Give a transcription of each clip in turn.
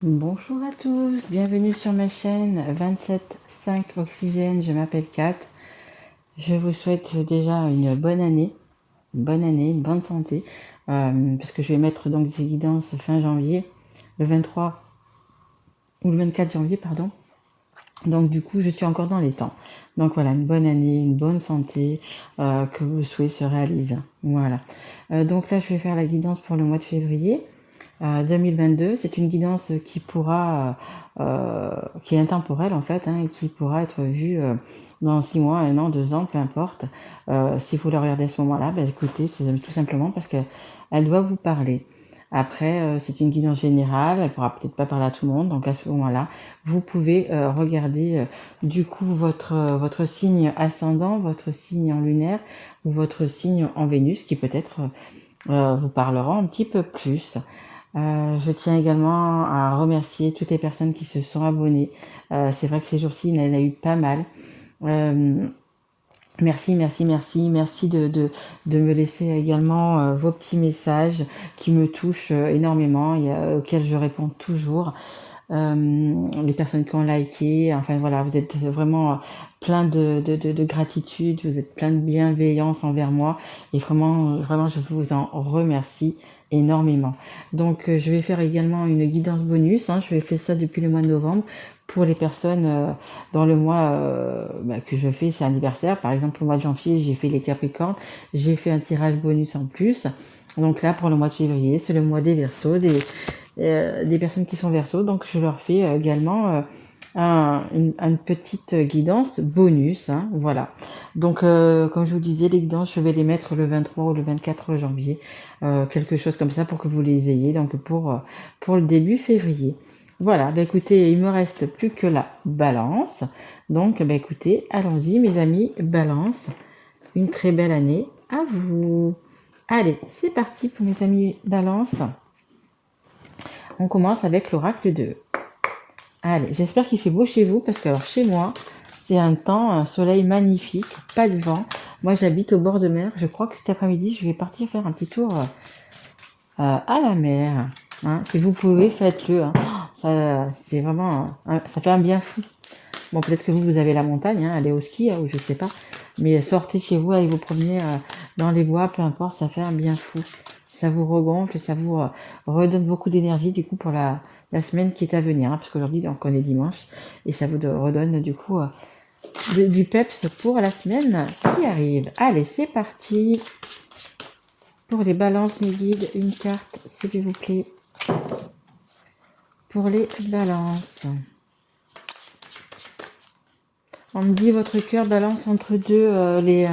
Bonjour à tous, bienvenue sur ma chaîne 27.5 Oxygène, je m'appelle Kat. Je vous souhaite déjà une bonne année, une bonne santé, parce que je vais mettre donc des guidances fin janvier, le 23 ou le 24 janvier, pardon. Donc du coup, je suis encore dans les temps. Donc voilà, une bonne année, une bonne santé, que vos souhaits se réalisent. Voilà. Donc là, je vais faire la guidance pour le mois de février. 2022, c'est une guidance qui est intemporelle en fait, et qui pourra être vue dans 6 mois, 1 an, 2 ans, peu importe. Si vous la regardez à ce moment-là, écoutez, c'est tout simplement parce qu'elle doit vous parler. Après, c'est une guidance générale, elle pourra peut-être pas parler à tout le monde, donc à ce moment-là, vous pouvez regarder du coup votre signe ascendant, votre signe en lunaire ou votre signe en Vénus qui peut-être vous parlera un petit peu plus. Je tiens également à remercier toutes les personnes qui se sont abonnées. C'est vrai que ces jours-ci, il y en a eu pas mal. Merci de me laisser également vos petits messages qui me touchent énormément et auxquels je réponds toujours. Les personnes qui ont liké, enfin voilà, vous êtes vraiment plein de gratitude, vous êtes plein de bienveillance envers moi et vraiment je vous en remercie énormément. Donc je vais faire également une guidance bonus, je vais faire ça depuis le mois de novembre pour les personnes dans le mois que je fais, c'est anniversaire. Par exemple, le mois de janvier, j'ai fait les Capricornes, j'ai fait un tirage bonus en plus. Donc là, pour le mois de février, c'est le mois des Verseaux, des personnes qui sont Verseaux. Donc je leur fais également une petite guidance bonus. Voilà. Donc comme je vous disais, les guidances, je vais les mettre le 23 ou le 24 janvier. Quelque chose comme ça pour que vous les ayez. Donc pour le début février. Voilà, écoutez, il me reste plus que la balance. Donc, écoutez, allons-y, mes amis, balance. Une très belle année à vous. Allez, c'est parti pour mes amis balance. On commence avec l'oracle 2. Allez, j'espère qu'il fait beau chez vous, parce que alors, chez moi, c'est un temps, un soleil magnifique, pas de vent. Moi, j'habite au bord de mer. Je crois que cet après-midi, je vais partir faire un petit tour à la mer. Si vous pouvez, faites-le. Ça, c'est vraiment, ça fait un bien fou. Bon, peut-être que vous avez la montagne, allez au ski, ou je sais pas. Mais sortez de chez vous, allez vous promener dans les bois, peu importe, ça fait un bien fou. Ça vous regonfle et ça vous redonne beaucoup d'énergie, du coup, pour la semaine qui est à venir. Parce qu'aujourd'hui, donc, on est dimanche. Et ça vous redonne, du coup, du peps pour la semaine qui arrive. Allez, c'est parti. Pour les balances, mes guides, une carte, s'il vous plaît. Pour les balances. On me dit votre cœur balance entre deux les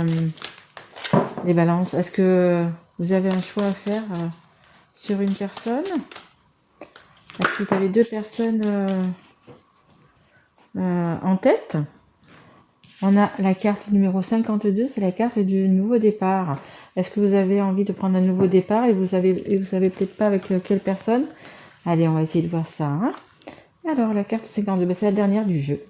balances. Est-ce que vous avez un choix à faire sur une personne? Est-ce que vous avez deux personnes en tête? On a la carte numéro 52, c'est la carte du nouveau départ. Est-ce que vous avez envie de prendre un nouveau départ et vous savez peut-être pas avec quelle personne? Allez, on va essayer de voir ça. Alors, la carte 52, c'est la dernière du jeu.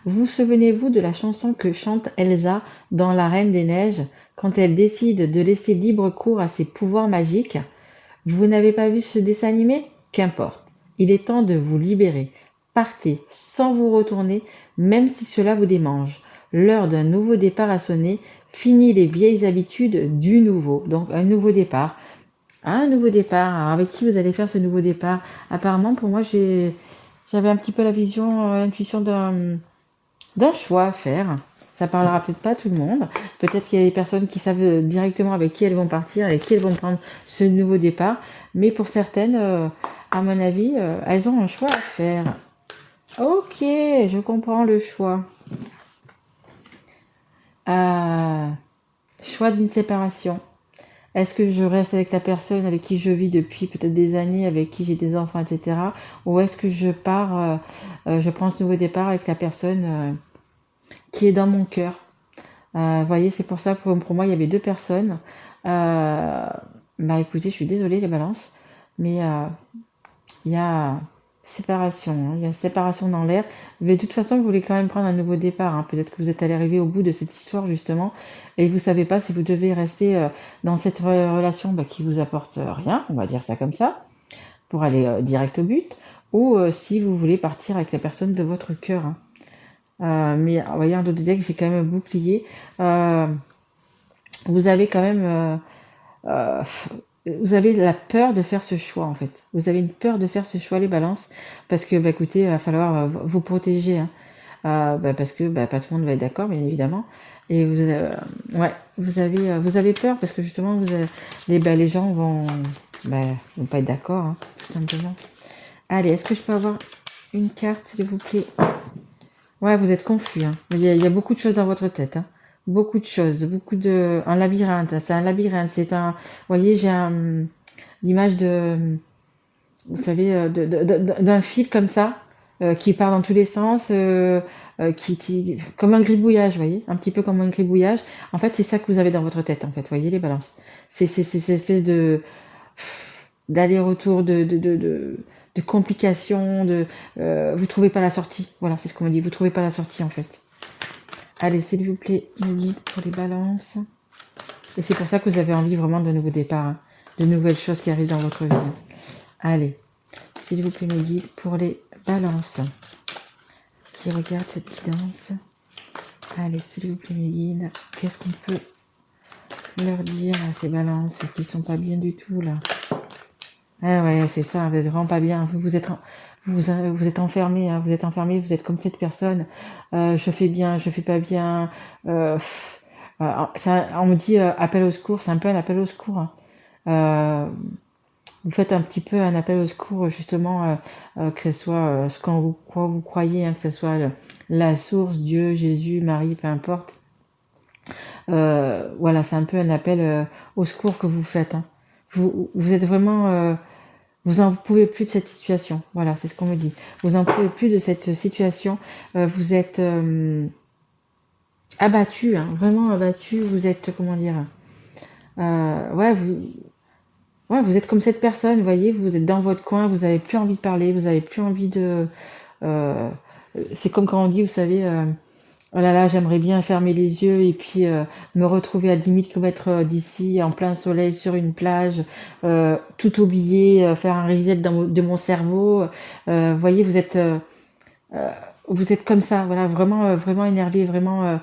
Vous souvenez-vous de la chanson que chante Elsa dans La Reine des Neiges quand elle décide de laisser libre cours à ses pouvoirs magiques? Vous n'avez pas vu ce dessin animé? Qu'importe. Il est temps de vous libérer. Partez sans vous retourner, même si cela vous démange. L'heure d'un nouveau départ a sonné. Fini les vieilles habitudes du nouveau. Donc un nouveau départ. Un nouveau départ. Alors, avec qui vous allez faire ce nouveau départ? Apparemment, pour moi, j'avais un petit peu la vision, l'intuition d'un choix à faire. Ça parlera peut-être pas à tout le monde. Peut-être qu'il y a des personnes qui savent directement avec qui elles vont partir et qui elles vont prendre ce nouveau départ. Mais pour certaines, à mon avis, elles ont un choix à faire. Ok, je comprends le choix. Choix d'une séparation. Est-ce que je reste avec la personne avec qui je vis depuis peut-être des années, avec qui j'ai des enfants, etc. Ou est-ce que je pars, je prends ce nouveau départ avec la personne qui est dans mon cœur? Vous voyez, c'est pour ça que pour moi, il y avait deux personnes. Écoutez, je suis désolée les balances, mais il y a séparation. Il y a séparation dans l'air. Mais de toute façon, vous voulez quand même prendre un nouveau départ. Peut-être que vous êtes allé arriver au bout de cette histoire, justement, et vous savez pas si vous devez rester dans cette relation qui vous apporte rien, on va dire ça comme ça. pour aller direct au but, ou si vous voulez partir avec la personne de votre cœur. Hein. Mais vous voyez, en dos de deck, j'ai quand même un bouclier. Vous avez quand même... euh, vous avez la peur de faire ce choix, en fait. Vous avez une peur de faire ce choix, les balances, parce que, bah, écoutez, il va falloir vous protéger. Hein. Parce que pas tout le monde va être d'accord, bien évidemment. Et ouais, vous avez peur parce que justement, les gens vont pas être d'accord, hein, tout simplement. Allez, est-ce que je peux avoir une carte, s'il vous plaît? Ouais, vous êtes confus. Hein. Il y a beaucoup de choses dans votre tête. Hein. Beaucoup de choses, un labyrinthe. C'est un labyrinthe. Vous voyez, l'image vous savez, d'un fil comme ça, qui part dans tous les sens, comme un gribouillage, vous voyez, un petit peu comme un gribouillage. En fait, c'est ça que vous avez dans votre tête, en fait, vous voyez les balances. C'est cette espèce d'aller-retour, de complications, vous trouvez pas la sortie. Voilà, c'est ce qu'on me dit, vous trouvez pas la sortie, en fait. Allez, s'il vous plaît, mes guides pour les balances. Et c'est pour ça que vous avez envie vraiment de nouveaux départs, hein, de nouvelles choses qui arrivent dans votre vie. Allez, s'il vous plaît, mes guides pour les balances qui regardent cette guidance. Allez, s'il vous plaît, mes guides, qu'est-ce qu'on peut leur dire à ces balances qui sont pas bien du tout, là? Ah ouais, c'est ça, vous êtes vraiment pas bien. Vous êtes enfermé, hein, vous êtes enfermé, vous êtes comme cette personne. Je fais bien, je fais pas bien. On me dit appel au secours, c'est un peu un appel au secours. Hein. Euh, vous faites un petit peu un appel au secours, justement, que ce soit quoi vous croyez, hein, que ce soit la source, Dieu, Jésus, Marie, peu importe. Voilà, c'est un peu un appel au secours que vous faites. Hein. Vous êtes vraiment... vous en pouvez plus de cette situation. Voilà, c'est ce qu'on me dit. Vous en pouvez plus de cette situation. Vous êtes abattu, hein, vraiment abattu. Vous êtes, comment dire... ouais, vous êtes comme cette personne, vous voyez, vous êtes dans votre coin, vous avez plus envie de parler, vous avez plus envie de... euh, c'est comme quand on dit, vous savez... oh là là, j'aimerais bien fermer les yeux et puis me retrouver à 10 000 km d'ici, en plein soleil, sur une plage, tout oublier, faire un reset de mon cerveau. Vous voyez, euh, vous êtes comme ça, voilà, vraiment, vraiment énervé, vraiment.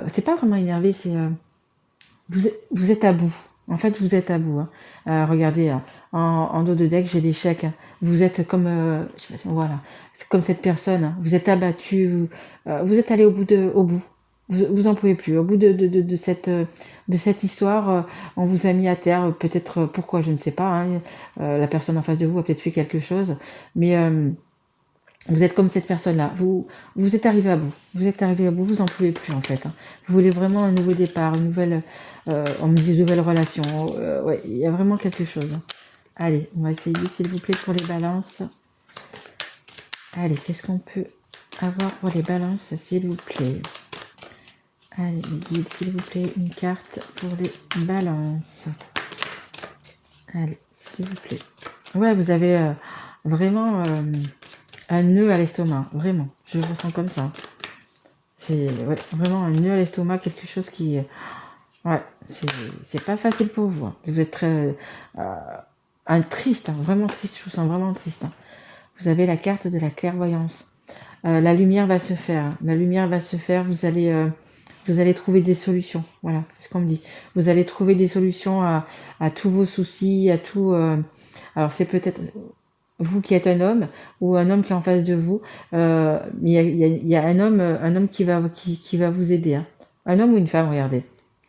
C'est pas vraiment énervé, vous êtes à bout. En fait, vous êtes à bout. Hein. Regardez, en dos de deck, j'ai des chèques. Hein. Vous êtes comme, je sais pas voilà, c'est comme cette personne. Hein. Vous êtes abattu. Vous êtes allé au bout. Vous en pouvez plus. Au bout de cette histoire, on vous a mis à terre. Peut-être pourquoi, je ne sais pas. Hein. La personne en face de vous a peut-être fait quelque chose, mais vous êtes comme cette personne-là. Vous êtes arrivé à bout. Vous êtes arrivé à bout. Vous en pouvez plus en fait. Hein. Vous voulez vraiment un nouveau départ, une nouvelle. On me dit une nouvelle relation. Ouais, il y a vraiment quelque chose. Hein. Allez, on va essayer s'il vous plaît pour les balances. Allez, qu'est-ce qu'on peut avoir pour les balances, s'il vous plaît? Allez, guide, s'il vous plaît, une carte pour les balances. Allez, s'il vous plaît. Ouais, vous avez vraiment un nœud à l'estomac, vraiment. Je le ressens comme ça. C'est ouais, vraiment un nœud à l'estomac, quelque chose qui... ouais, c'est pas facile pour vous. Hein. Vous êtes très... triste, hein, vraiment triste, je vous sens vraiment triste. Hein. Vous avez la carte de la clairvoyance. La lumière va se faire. La lumière va se faire. Vous allez trouver des solutions. Voilà, c'est ce qu'on me dit. Vous allez trouver des solutions à tous vos soucis, à tout. Alors c'est peut-être vous qui êtes un homme ou un homme qui est en face de vous. Mais il y a un homme qui va vous aider. Hein. Un homme ou une femme, regardez.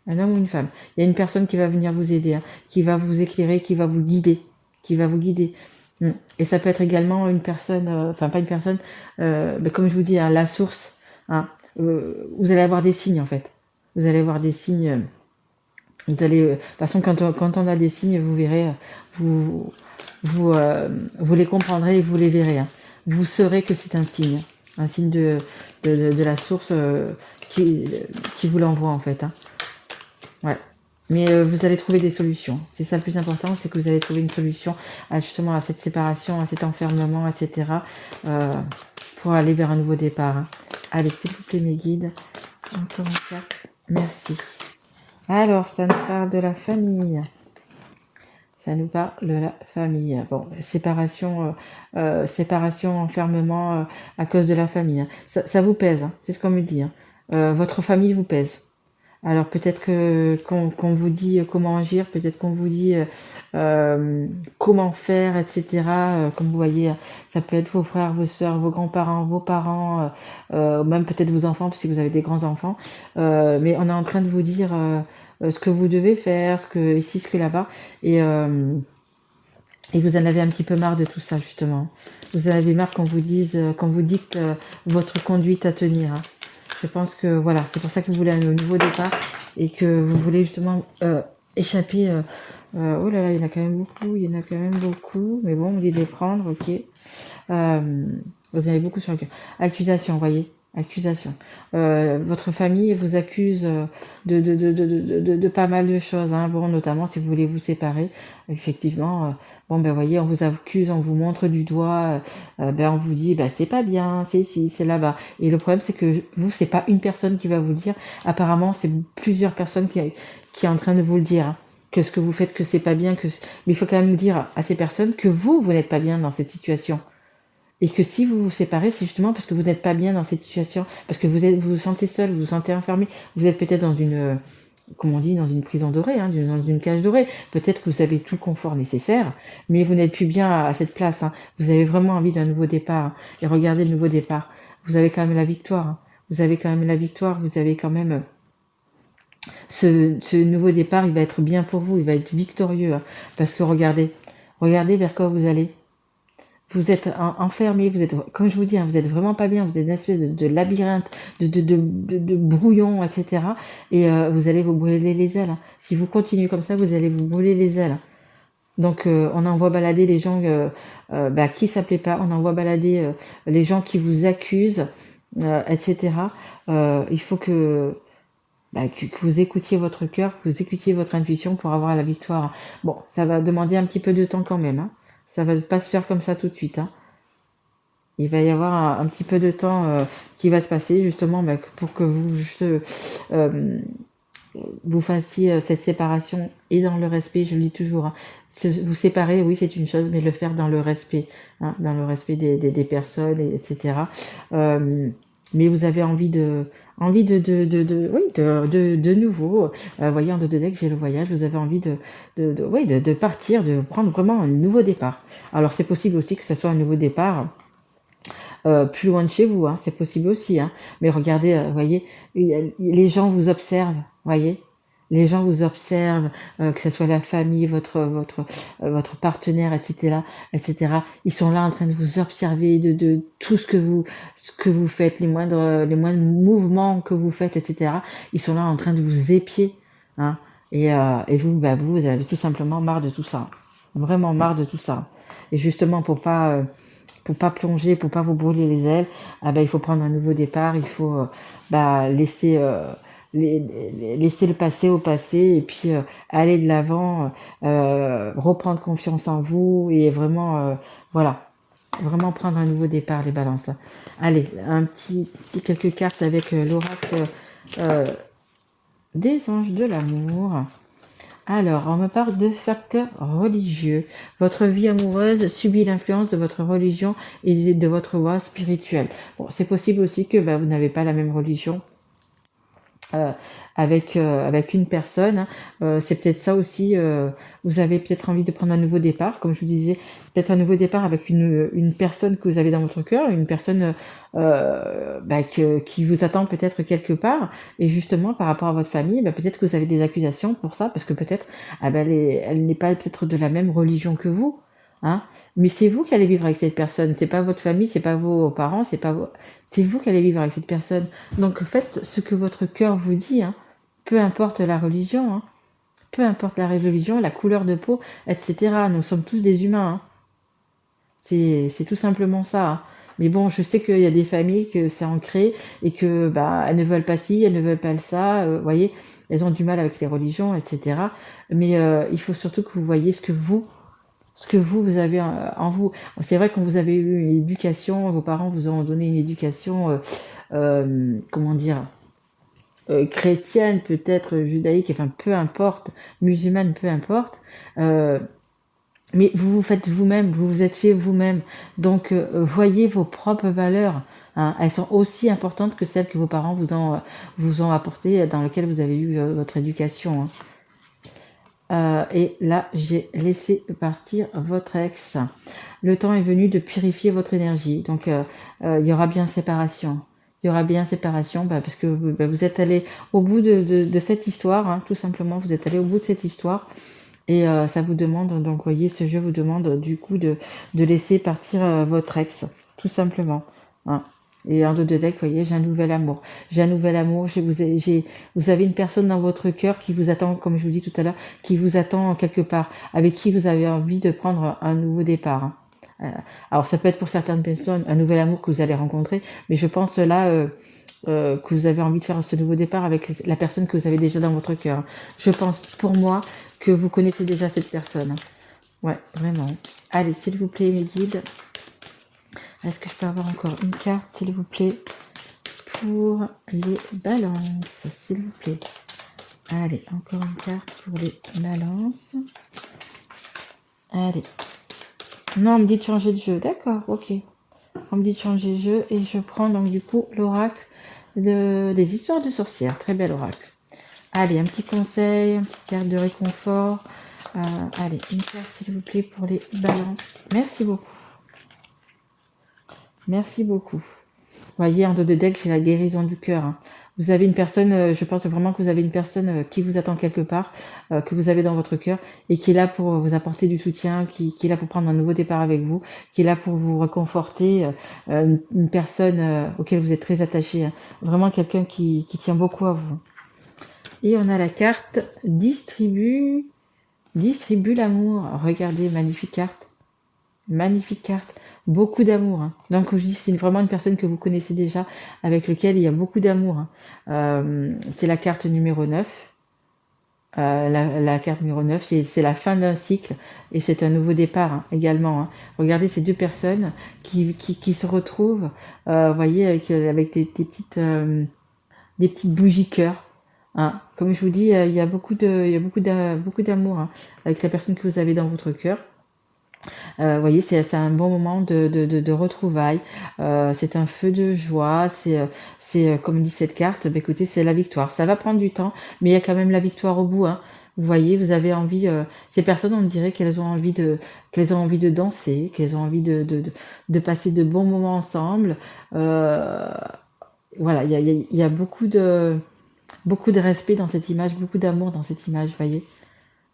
Un homme ou une femme. Il y a une personne qui va venir vous aider, hein, qui va vous éclairer, qui va vous guider. Qui va vous guider. Et ça peut être également une personne, enfin pas une personne, mais comme je vous dis, hein, la source. Hein, vous allez avoir des signes en fait. Vous allez avoir des signes. Vous allez, de toute façon, quand on a des signes, vous verrez, vous, vous les comprendrez et vous les verrez. Hein. Vous saurez que c'est un signe de la source qui vous l'envoie en fait. Hein. Ouais. Mais vous allez trouver des solutions. C'est ça le plus important, c'est que vous allez trouver une solution justement à cette séparation, à cet enfermement, etc. euh, pour aller vers un nouveau départ. Hein. Allez, s'il vous plaît, mes guides. Encore une carte. Merci. Alors, ça nous parle de la famille. Ça nous parle de la famille. Bon, séparation, séparation, enfermement à cause de la famille, hein. Ça vous pèse, hein, c'est ce qu'on me dit, hein. Votre famille vous pèse. Alors peut-être que qu'on vous dit comment agir, peut-être qu'on vous dit comment faire, etc. Comme vous voyez, ça peut être vos frères, vos sœurs, vos parents, même peut-être vos enfants, si vous avez des grands-enfants. Mais on est en train de vous dire ce que vous devez faire, ce que ici, ce que là-bas. Et, euh, et vous en avez un petit peu marre de tout ça, justement. Vous en avez marre qu'on vous dise, qu'on vous dicte votre conduite à tenir, hein. Je pense que voilà, c'est pour ça que vous voulez un nouveau départ et que vous voulez justement échapper. Oh là là, il y en a quand même beaucoup, il y en a quand même beaucoup. Mais bon, on dit de les prendre, ok. Vous avez beaucoup sur le cœur. Accusation, vous voyez, accusation. Votre famille vous accuse de pas mal de choses, hein. Bon, notamment si vous voulez vous séparer, effectivement. Bon, ben voyez, on vous accuse, on vous montre du doigt, ben on vous dit, ben c'est pas bien, c'est ici, c'est là-bas. Et le problème, c'est que vous, c'est pas une personne qui va vous le dire. Apparemment, c'est plusieurs personnes qui est en train de vous le dire, hein. Que ce que vous faites, que c'est pas bien, mais il faut quand même dire à ces personnes que vous n'êtes pas bien dans cette situation. Et que si vous vous séparez, c'est justement parce que vous n'êtes pas bien dans cette situation, parce que vous vous sentez seul, vous vous sentez enfermé, vous êtes peut-être dans une, comme on dit, dans une prison dorée, hein, dans une cage dorée. Peut-être que vous avez tout le confort nécessaire, mais vous n'êtes plus bien à cette place, hein. Vous avez vraiment envie d'un nouveau départ, hein. Et regardez le nouveau départ. Vous avez quand même la victoire, hein. Vous avez quand même la victoire, vous avez quand même ce nouveau départ, il va être bien pour vous, il va être victorieux, hein. Parce que regardez vers quoi vous allez. Vous êtes enfermé, vous êtes, comme je vous dis, hein, vous êtes vraiment pas bien, vous êtes une espèce de labyrinthe, de brouillon, etc. Et vous allez vous brûler les ailes, hein. Si vous continuez comme ça, vous allez vous brûler les ailes. Donc on envoie balader les gens qui s'appelaient pas, on envoie balader les gens qui vous accusent, etc. Il faut que vous écoutiez votre cœur, que vous écoutiez votre intuition pour avoir la victoire. Bon, ça va demander un petit peu de temps quand même, hein. Ça va pas se faire comme ça tout de suite, hein. Il va y avoir un petit peu de temps qui va se passer justement pour que euh, vous fassiez cette séparation et dans le respect, je le dis toujours, hein. Vous séparer, oui, c'est une chose, mais le faire dans le respect, hein, dans le respect des personnes, etc. Mais vous avez envie oui, de nouveau. Voyant de deck, j'ai le voyage. Vous avez envie oui, de partir, de prendre vraiment un nouveau départ. Alors c'est possible aussi que ce soit un nouveau départ plus loin de chez vous, hein, c'est possible aussi, hein. Mais regardez, voyez, les gens vous observent, voyez. Les gens vous observent, que ce soit la famille, votre partenaire, etc., etc. Ils sont là en train de vous observer de tout ce que vous faites, les moindres mouvements que vous faites, etc. Ils sont là en train de vous épier, hein. Et vous, vous avez tout simplement marre de tout ça. Vraiment marre de tout ça. Et justement, pour pas plonger, pour pas vous brûler les ailes, il faut prendre un nouveau départ, il faut laisser, laisser le passé au passé et puis aller de l'avant, reprendre confiance en vous et vraiment, voilà, vraiment prendre un nouveau départ, les balances. Allez, quelques cartes avec l'oracle euh, des anges de l'amour. Alors, on me parle de facteurs religieux. Votre vie amoureuse subit l'influence de votre religion et de votre voie spirituelle. Bon, c'est possible aussi que vous n'avez pas la même religion euh, avec une personne, hein. C'est peut-être ça aussi. Vous avez peut-être envie de prendre un nouveau départ, comme je vous disais, peut-être un nouveau départ avec une personne que vous avez dans votre cœur, une personne qui vous attend peut-être quelque part. Et justement, par rapport à votre famille, peut-être que vous avez des accusations pour ça, parce que peut-être elle n'est pas peut-être de la même religion que vous, hein. Mais c'est vous qui allez vivre avec cette personne, c'est pas votre famille, c'est pas vos parents, c'est vous qui allez vivre avec cette personne. Donc faites ce que votre cœur vous dit, hein. Peu importe la religion, hein. Peu importe la religion, la couleur de peau, etc. Nous sommes tous des humains, hein. C'est tout simplement ça, hein. Mais bon, je sais qu'il y a des familles que c'est ancré et que elles ne veulent pas ci, elles ne veulent pas ça, voyez, elles ont du mal avec les religions, etc. Mais il faut surtout que vous voyez ce que vous avez en vous. C'est vrai que quand vous avez eu une éducation, vos parents vous ont donné une éducation, comment dire, chrétienne, peut-être judaïque, enfin peu importe, musulmane, peu importe. Mais vous vous faites vous-même, vous vous êtes fait vous-même. Donc, voyez vos propres valeurs, hein. Elles sont aussi importantes que celles que vos parents vous ont apportées, dans lesquelles vous avez eu votre éducation, hein. Et là, j'ai laissé partir votre ex. Le temps est venu de purifier votre énergie. Donc, il y aura bien séparation. Il y aura bien séparation parce que vous êtes allé au bout de cette histoire, hein, tout simplement. Vous êtes allé au bout de cette histoire. Et ça vous demande, donc, voyez, ce jeu vous demande du coup de laisser partir votre ex, tout simplement, hein. Et en dos de deck, voyez, j'ai un nouvel amour. J'ai un nouvel amour. Vous avez une personne dans votre cœur qui vous attend, comme je vous dis tout à l'heure, qui vous attend quelque part, avec qui vous avez envie de prendre un nouveau départ, hein. Alors, ça peut être pour certaines personnes un nouvel amour que vous allez rencontrer, mais je pense là que vous avez envie de faire ce nouveau départ avec la personne que vous avez déjà dans votre cœur. Je pense pour moi que vous connaissez déjà cette personne. Ouais, vraiment. Allez, s'il vous plaît, mes guides. Est-ce que je peux avoir encore une carte, s'il vous plaît, pour les balances, s'il vous plaît. Allez, encore une carte pour les balances. Allez. Non, on me dit de changer de jeu. D'accord, ok. On me dit de changer de jeu et je prends donc du coup l'oracle des histoires de sorcières. Très bel oracle. Allez, un petit conseil, une petite carte de réconfort. Allez, une carte s'il vous plaît pour les balances. Merci beaucoup. Merci beaucoup. Vous voyez, en dos de deck, j'ai la guérison du cœur, hein. Vous avez une personne, je pense vraiment que vous avez une personne qui vous attend quelque part, que vous avez dans votre cœur, et qui est là pour vous apporter du soutien, qui est là pour prendre un nouveau départ avec vous, qui est là pour vous réconforter, une personne auquel vous êtes très attaché, hein. Vraiment quelqu'un qui tient beaucoup à vous. Et on a la carte distribue l'amour. Regardez, magnifique carte. Magnifique carte. Beaucoup d'amour, hein. Donc, je dis, c'est vraiment une personne que vous connaissez déjà, avec lequel il y a beaucoup d'amour, hein. C'est la carte numéro 9. La carte numéro 9, c'est la fin d'un cycle et c'est un nouveau départ, hein, également, hein. Regardez ces deux personnes qui se retrouvent, voyez, avec des petites bougies cœur, hein. Comme je vous dis, il y a beaucoup d'amour, hein, avec la personne que vous avez dans votre cœur. Vous voyez, c'est un bon moment de retrouvailles. C'est un feu de joie. Comme dit cette carte, bah, écoutez, c'est la victoire. Ça va prendre du temps, mais il y a quand même la victoire au bout, hein. Vous voyez, vous avez envie. Ces personnes, on dirait qu'elles ont envie de danser, qu'elles ont envie de passer de bons moments ensemble. Voilà, il y a beaucoup de respect dans cette image, beaucoup d'amour dans cette image, vous voyez.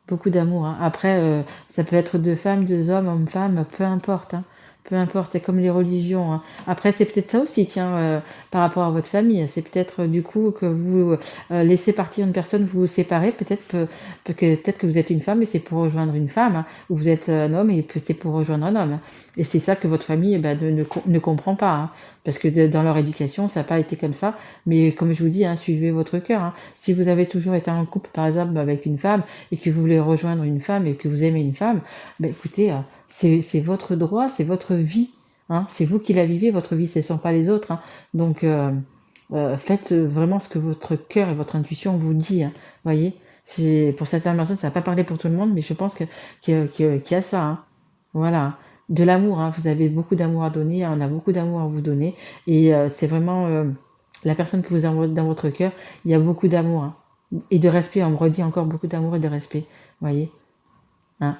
Beaucoup d'amour, hein. Après, ça peut être deux femmes, deux hommes, homme-femme, peu importe, hein. Peu importe, c'est comme les religions, hein. Après, c'est peut-être ça aussi, tiens, par rapport à votre famille. C'est peut-être du coup que vous laissez partir une personne, vous vous séparez. Peut-être que vous êtes une femme et c'est pour rejoindre une femme, hein. Ou vous êtes un homme et c'est pour rejoindre un homme, hein. Et c'est ça que votre famille ne comprend pas, hein. Parce que dans leur éducation, ça n'a pas été comme ça. Mais comme je vous dis, hein, suivez votre cœur, hein. Si vous avez toujours été en couple, par exemple, avec une femme, et que vous voulez rejoindre une femme et que vous aimez une femme, ben écoutez, c'est votre droit, c'est votre vie, hein. C'est vous qui la vivez, votre vie, ce ne sont pas les autres, hein. Donc, faites vraiment ce que votre cœur et votre intuition vous dit, hein. Voyez, pour certaines personnes, ça va pas parler pour tout le monde, mais je pense qu'il y a ça, hein. Voilà. De l'amour, hein. Vous avez beaucoup d'amour à donner, on a beaucoup d'amour à vous donner. Et c'est vraiment la personne que vous avez dans votre cœur, il y a beaucoup d'amour, hein. Et de respect, on me redit encore beaucoup d'amour et de respect, vous voyez, hein.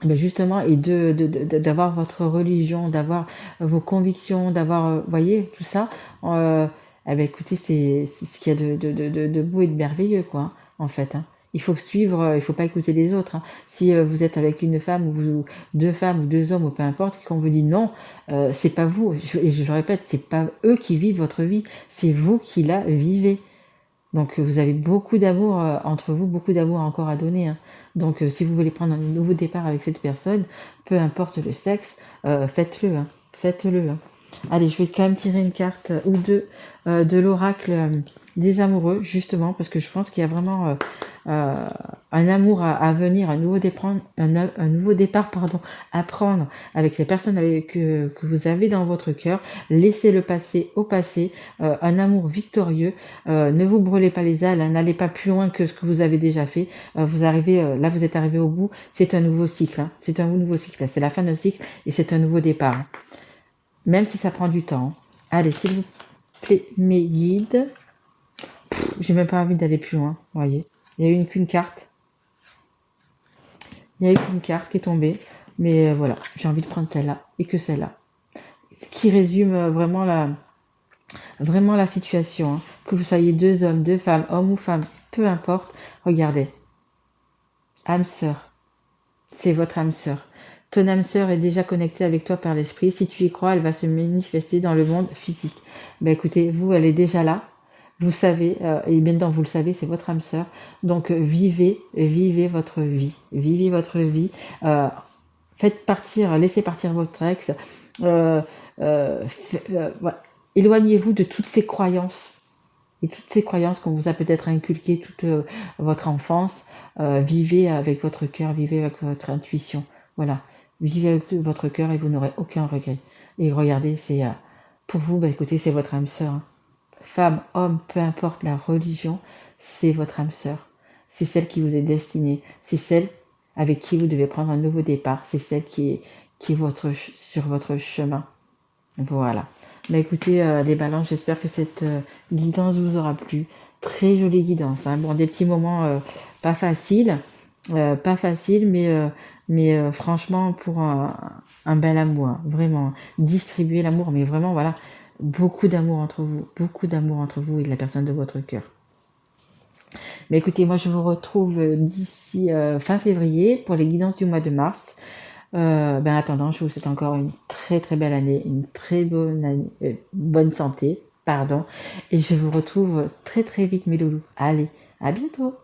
Ben justement, d'avoir votre religion, d'avoir vos convictions, d'avoir, voyez, tout ça, euh, eh ben écoutez, c'est ce qu'il y a de beau et de merveilleux, quoi, hein, en fait, hein. Il faut suivre, il faut pas écouter les autres, hein. Si vous êtes avec une femme ou deux femmes ou deux hommes ou peu importe, qu'on vous dit non, c'est pas vous. Et je le répète, c'est pas eux qui vivent votre vie, c'est vous qui la vivez. Donc vous avez beaucoup d'amour entre vous, beaucoup d'amour encore à donner, hein. Donc si vous voulez prendre un nouveau départ avec cette personne, peu importe le sexe, faites-le, hein. Faites-le, hein. Allez, je vais quand même tirer une carte ou deux de l'oracle des amoureux, justement, parce que je pense qu'il y a vraiment euh, un amour à venir, un nouveau départ, pardon, à prendre avec les personnes que vous avez dans votre cœur. Laissez le passé au passé, un amour victorieux. Ne vous brûlez pas les ailes, hein, n'allez pas plus loin que ce que vous avez déjà fait. Là, vous êtes arrivé au bout. C'est un nouveau cycle, hein, c'est un nouveau cycle. C'est la fin d'un cycle et c'est un nouveau départ, hein, même si ça prend du temps. Allez, s'il vous plaît, mes guides. J'ai même pas envie d'aller plus loin, vous voyez. Il y a eu qu'une carte. Il y a eu qu'une carte qui est tombée. Mais voilà, j'ai envie de prendre celle-là et que celle-là. Ce qui résume vraiment la situation, hein. Que vous soyez deux hommes, deux femmes, homme ou femme, peu importe. Regardez, âme sœur, c'est votre âme sœur. Ton âme sœur est déjà connectée avec toi par l'esprit. Si tu y crois, elle va se manifester dans le monde physique. Ben écoutez, vous, elle est déjà là. Vous savez, et maintenant vous le savez, c'est votre âme sœur. Donc vivez votre vie. Vivez votre vie. Faites partir, laissez partir votre ex. Euh, voilà. Éloignez-vous de toutes ces croyances. Et toutes ces croyances qu'on vous a peut-être inculquées toute votre enfance. Vivez avec votre cœur, vivez avec votre intuition. Voilà. Vivez avec votre cœur et vous n'aurez aucun regret. Et regardez, c'est pour vous, bah, écoutez, c'est votre âme sœur, hein. Femme, homme, peu importe la religion, c'est votre âme sœur. C'est celle qui vous est destinée. C'est celle avec qui vous devez prendre un nouveau départ. C'est celle qui est sur votre chemin. Voilà. Bah écoutez, les balances, j'espère que cette guidance vous aura plu. Très jolie guidance, hein. Bon, des petits moments pas faciles, mais franchement pour un bel amour, hein, vraiment. Distribuer l'amour, mais vraiment, voilà, beaucoup d'amour entre vous et la personne de votre cœur. Mais écoutez, moi je vous retrouve d'ici fin février pour les guidances du mois de mars. Ben attendant, je vous souhaite encore une très très belle année, une très bonne année, bonne santé, pardon. Et je vous retrouve très très vite mes loulous. Allez, à bientôt.